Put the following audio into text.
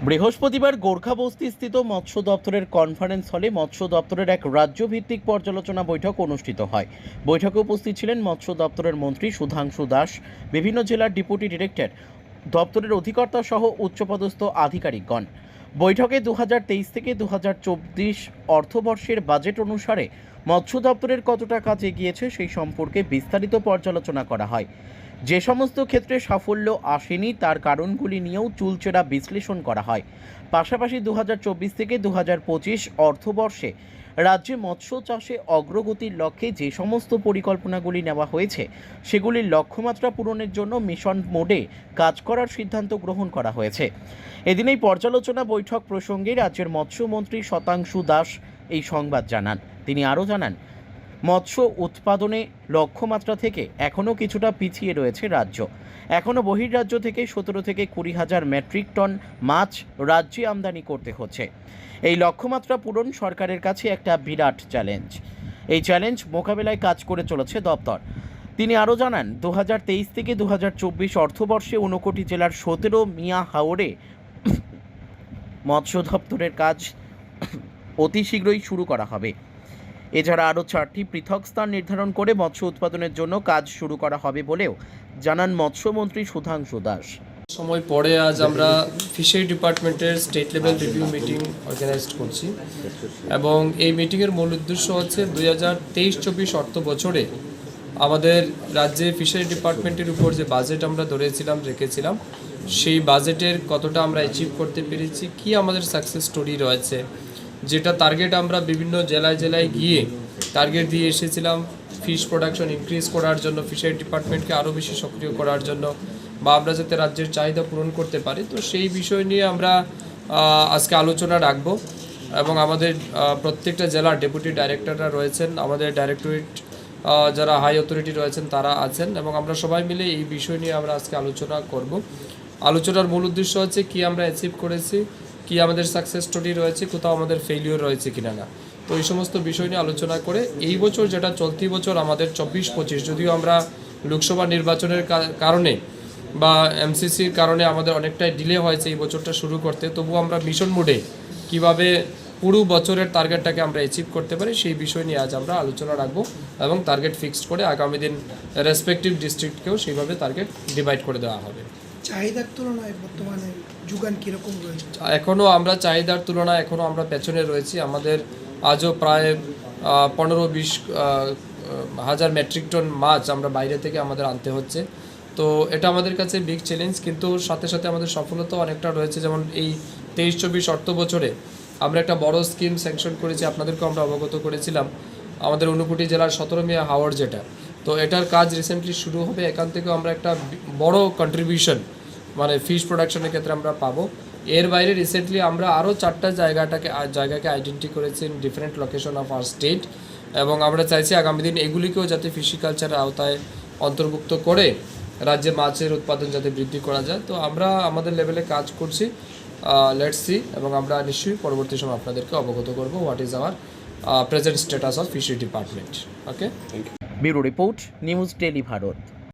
বৃহস্পতিবার গোর্খাবস্তিস্থিত মৎস্য দপ্তরের কনফারেন্স হলে মৎস্য দপ্তরের এক রাজ্যভিত্তিক পর্যালোচনা বৈঠক অনুষ্ঠিত হয়। বৈঠকে উপস্থিত ছিলেন মৎস্য দপ্তরের মন্ত্রী সুধাংশু দাস, বিভিন্ন জেলার ডেপুটি ডিরেক্টর, দপ্তরের অধিকর্তা সহ উচ্চপদস্থ আধিকারিকগণ। বৈঠকে 2023 থেকে 2024 অর্থবর্ষের বাজেট অনুসারে মৎস্য দপ্তরের কতটা কাজ এগিয়েছে সেই সম্পর্কে বিস্তারিত পর্যালোচনা করা হয়। যে সমস্ত ক্ষেত্রে সাফল্য আসেনি তার কারণগুলি নিয়েও চুলচেরা বিশ্লেষণ করা হয়। পাশাপাশি 2024 থেকে 2025 অর্থবর্ষে রাজ্যে মৎস্য চাষে অগ্রগতির লক্ষ্যে যে সমস্ত পরিকল্পনাগুলি নেওয়া হয়েছে সেগুলির লক্ষ্যমাত্রা পূরণের জন্য মিশন মোডে কাজ করার সিদ্ধান্ত গ্রহণ করা হয়েছে। এদিন এই পর্যালোচনা বৈঠক প্রসঙ্গে রাজ্যের মৎস্যমন্ত্রী শতাংশু দাস এই সংবাদ জানান। তিনি আরও জানান, মৎস্য উৎপাদনে লক্ষ্যমাত্রা থেকে এখনও কিছুটা পিছিয়ে রয়েছে রাজ্য। এখনও বহির্রাজ্য থেকে 17 থেকে 20 হাজার মেট্রিক টন মাছ রাজ্যে আমদানি করতে হচ্ছে। এই লক্ষ্যমাত্রা পূরণ সরকারের কাছে একটা বিরাট চ্যালেঞ্জ। এই চ্যালেঞ্জ মোকাবেলায় কাজ করে চলেছে দপ্তর। তিনি আরও জানান, 2023 থেকে 2024 অর্থবর্ষে 59 জেলার 17 মিয়া হাওরে মৎস্য দপ্তরের কাজ অতি শীঘ্রই শুরু করা হবে। এছাড়া আরও 4টি পৃথক স্থান নির্ধারণ করে মৎস্য উৎপাদনের জন্য কাজ শুরু করা হবে বলেও জানান মৎস্যমন্ত্রী সুধাংশু দাস। সময় পরে আজ আমরা ফিশারি ডিপার্টমেন্টের state level review meeting organise করছি এবং এই মিটিংয়ের মূল উদ্দেশ্য হচ্ছে 2023-24 অর্থ বছরে আমাদের রাজ্যে ফিশারি ডিপার্টমেন্টের উপর যে বাজেট আমরা রেখেছিলাম সেই বাজেটের কতটা আমরা অ্যাচিভ করতে পেরেছি, কি আমাদের সাকসেস স্টোরি রয়েছে, যেটা টার্গেট আমরা বিভিন্ন জেলায় জেলায় গিয়ে টার্গেট দিয়ে এসেছিলাম ফিশ প্রোডাকশন ইনক্রিজ করার জন্য, ফিশারি ডিপার্টমেন্টকে আরও বেশি সক্রিয় করার জন্য, বা আমরা যাতে রাজ্যের চাহিদা পূরণ করতে পারি। তো সেই বিষয় নিয়ে আমরা আজকে আলোচনা রাখবো এবং আমাদের প্রত্যেকটা জেলার ডেপুটি ডাইরেক্টররা রয়েছেন, আমাদের ডাইরেক্টরেট যারা হাই অথরিটি রয়েছেন তারা আছেন এবং আমরা সবাই মিলে এই বিষয় নিয়ে আমরা আজকে আলোচনা করব। আলোচনার মূল উদ্দেশ্য হচ্ছে কি আমরা অ্যাচিভ করেছি, কি আমাদের সাকসেস স্টোরি রয়েছে, কোথাও আমাদের ফেলিওর রয়েছে কিনা না। তো এই সমস্ত বিষয় নিয়ে আলোচনা করে এই বছর যেটা চলতি বছর আমাদের 24-25, যদিও আমরা লোকসভা নির্বাচনের কারণে বা এমসিসির কারণে আমাদের অনেকটাই ডিলে হয়েছে এই বছরটা শুরু করতে, তবু আমরা মিশন মোডে কীভাবে পুরো বছরের টার্গেটটাকে আমরা অ্যাচিভ করতে পারি সেই বিষয় নিয়ে আজ আমরা আলোচনা রাখবো এবং টার্গেট ফিক্সড করে আগামী দিন রেসপেক্টিভ ডিস্ট্রিক্টকেও সেইভাবে টার্গেট ডিভাইড করে দেওয়া হবে। চাহিদার তুলনায় বর্তমানে যোগান কীরকম রয়েছে? এখনও আমরা চাহিদার তুলনায় আমরা পেছনে রয়েছি। আমাদের আজও প্রায় 15-20 হাজার মেট্রিক টন মাছ আমরা বাইরে থেকে আমাদের আনতে হচ্ছে। তো এটা আমাদের কাছে বিগ চ্যালেঞ্জ, কিন্তু সাথে সাথে আমাদের সফলতাও অনেকটা রয়েছে। যেমন এই 23-24 অর্থ বছরে আমরা একটা বড় স্কিম স্যাংশন করেছি, আপনাদেরকেও আমরা অবগত করেছিলাম, আমাদের 59 জেলার 17 মিয়া হাওর যেটা, তো এটার কাজ রিসেন্টলি শুরু হবে। এখান থেকেও আমরা একটা বড় কন্ট্রিবিউশন মানে ফিশ প্রোডাকশনের ক্ষেত্রে আমরা পাবো। এর বাইরে রিসেন্টলি আমরা আরও 4টা জায়গাকে আইডেন্টি করেছি in different location of our state এবং আমরা চাইছি আগামী দিন এগুলিকেও যাতে ফিশিকালচারের আওতায় অন্তর্ভুক্ত করে রাজ্যে মাছের উৎপাদন যাতে বৃদ্ধি করা যায়। তো আমরা আমাদের লেভেলে কাজ করছি, লেটস সি, এবং আমরা নিশ্চয়ই পরবর্তী সময় আপনাদেরকে অবগত করব what is our present status of fishery department. Okay, bureau report, news daily Bharat.